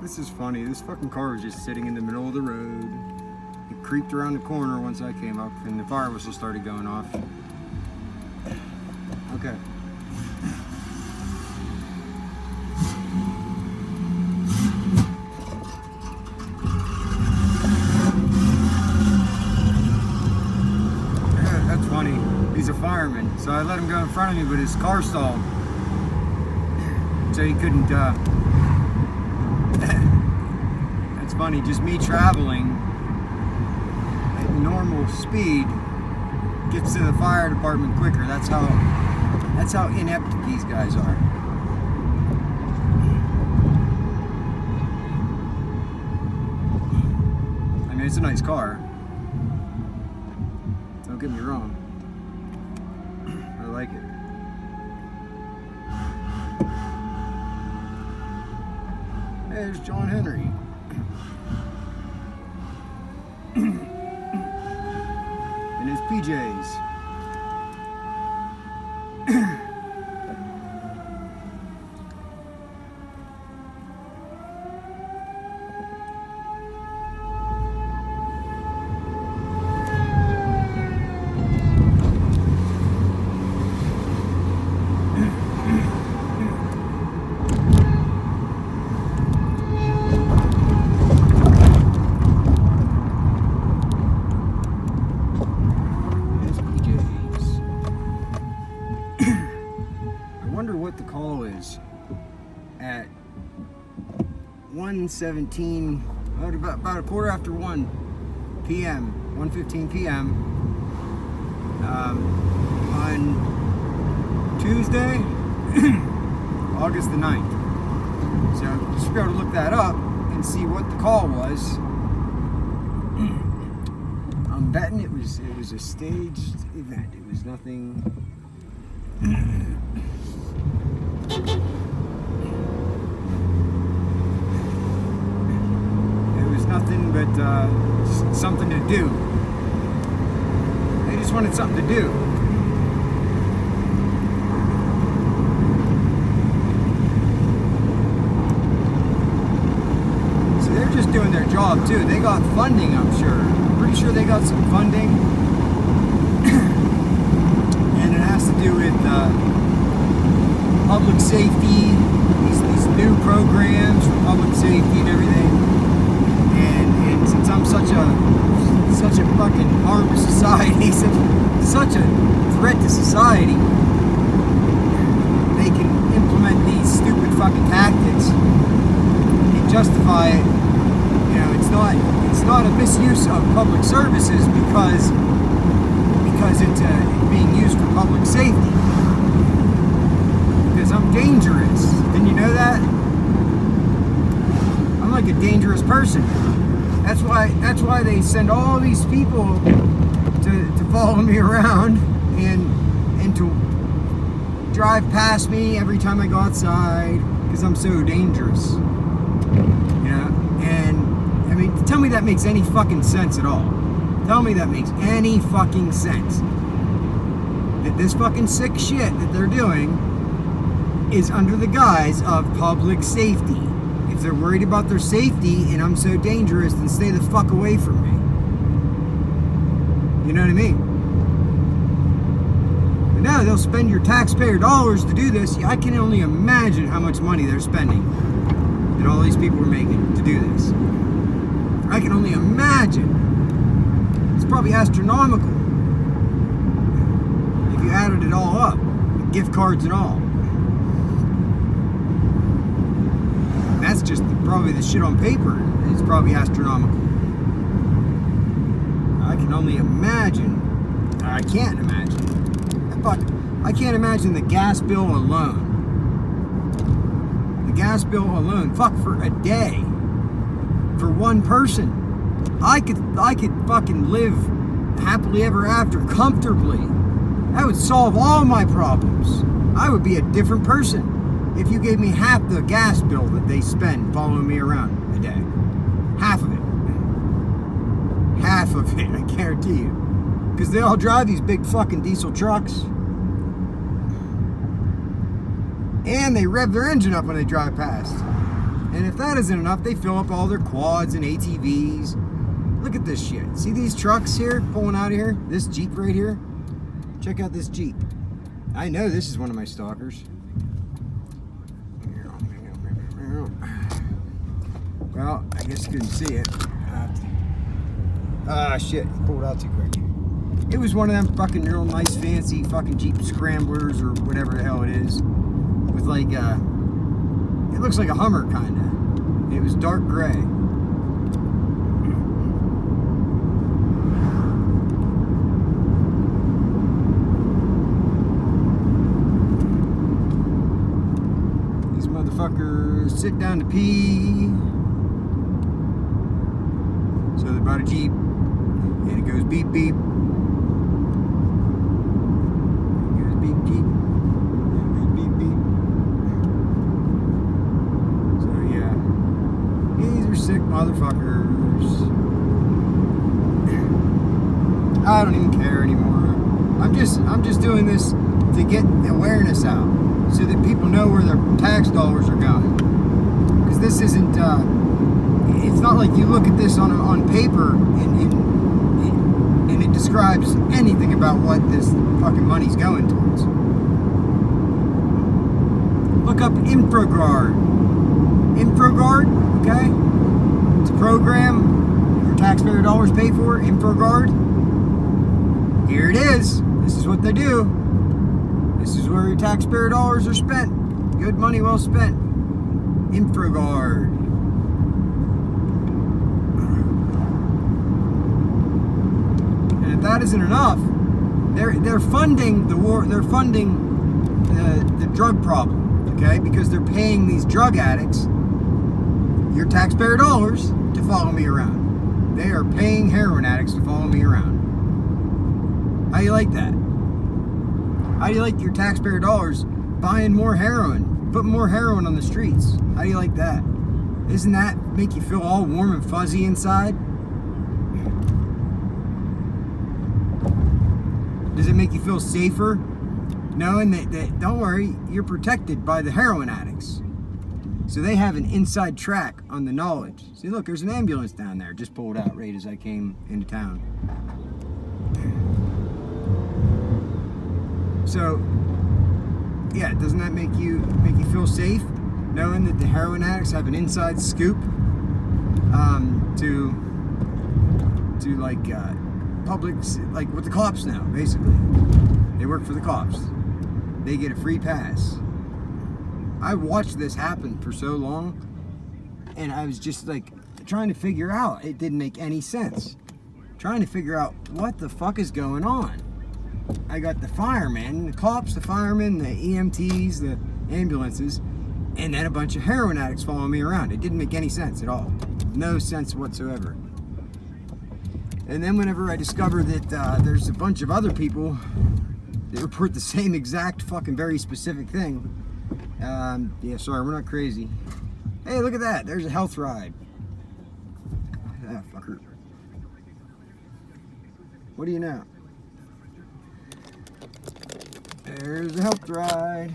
This is funny. This fucking car was just sitting in the middle of the road. It creeped around the corner once I came up, and the fire whistle started going off. Okay. Yeah, that's funny. He's a fireman, so I let him go in front of me, but his car stalled. So he couldn't, That's funny, just me traveling at normal speed gets to the fire department quicker. That's how inept these guys are. I mean, it's a nice car. Don't get me wrong. I like it. There's John Henry. In his PJs. What the call is at 1:17, about a quarter after 1 p.m., 1:15 p.m. On Tuesday, August the 9th. So you should be able to look that up and see what the call was. I'm betting it was a staged event. It was nothing. It was nothing but just something to do. They just wanted something to do. So they're just doing their job too. They got funding, I'm sure. Pretty sure they got some funding. And it has to do with public safety, these new programs for public safety and everything. And since I'm such a fucking harm to society, such a threat to society, they can implement these stupid fucking tactics and justify it. You know, it's not a misuse of public services because it's being used for public safety. Because I'm dangerous. Didn't you know that? I'm like a dangerous person. That's why they send all these people to follow me around and to drive past me every time I go outside because I'm so dangerous. You know? And I mean, tell me that makes any fucking sense at all. Tell me that makes any fucking sense. That this fucking sick shit that they're doing is under the guise of public safety. If they're worried about their safety and I'm so dangerous, then stay the fuck away from me. You know what I mean? But no, they'll spend your taxpayer dollars to do this. I can only imagine how much money they're spending that all these people are making to do this. I can only imagine. It's probably astronomical if you added it all up, gift cards and all. That's just probably the shit on paper. It's probably astronomical. I can only imagine. I can't imagine. I can't imagine the gas bill alone. The gas bill alone. Fuck, for a day. For one person. I could fucking live happily ever after, comfortably. That would solve all my problems. I would be a different person if you gave me half the gas bill that they spend following me around a day. Half of it. Half of it, I guarantee you. Because they all drive these big fucking diesel trucks. And they rev their engine up when they drive past. And if that isn't enough, they fill up all their quads and ATVs. Look at this shit. See these trucks here pulling out of here? This Jeep right here? Check out this Jeep. I know this is one of my stalkers. Well, I guess you couldn't see it. Ah, shit. Pulled out too quick. It was one of them fucking real nice, fancy fucking Jeep Scramblers or whatever the hell it is. With like, it looks like a Hummer, kinda. It was dark gray. These motherfuckers sit down to pee. So they bought a Jeep, and it goes beep beep. It goes beep beep. And it goes beep beep. So yeah, these are sick motherfuckers. I don't even care anymore. I'm just doing this to get awareness out, so that people know where their tax dollars are going. Because this isn't. It's not like you look at this on paper and it describes anything about what this fucking money's going towards. Look up InfraGuard. InfraGuard, okay? It's a program your taxpayer dollars pay for. InfraGuard. Here it is. This is what they do. This is where your taxpayer dollars are spent. Good money well spent. InfraGuard. If that isn't enough, they're funding the war. They're funding the drug problem, okay? Because they're paying these drug addicts your taxpayer dollars to follow me around. They are paying heroin addicts to follow me around. How do you like that? How do you like your taxpayer dollars buying more heroin, putting more heroin on the streets? How do you like that? Doesn't that make you feel all warm and fuzzy inside? Does it make you feel safer knowing that don't worry, you're protected by the heroin addicts? So they have an inside track on the knowledge. See, look, there's an ambulance down there. Just pulled out right as I came into town. So, yeah, doesn't that make you feel safe knowing that the heroin addicts have an inside scoop to like public, like what the cops know, basically. They work for the cops. They get a free pass. I watched this happen for so long, and I was just like trying to figure out. It didn't make any sense. Trying to figure out what the fuck is going on. I got the firemen, the cops, the firemen, the EMTs, the ambulances, and then a bunch of heroin addicts following me around. It didn't make any sense at all. No sense whatsoever. And then whenever I discovered that there's a bunch of other people that report the same exact fucking very specific thing. Yeah, sorry, we're not crazy. Hey, look at that. There's a health ride. Ah, fucker. What do you know? There's a health ride.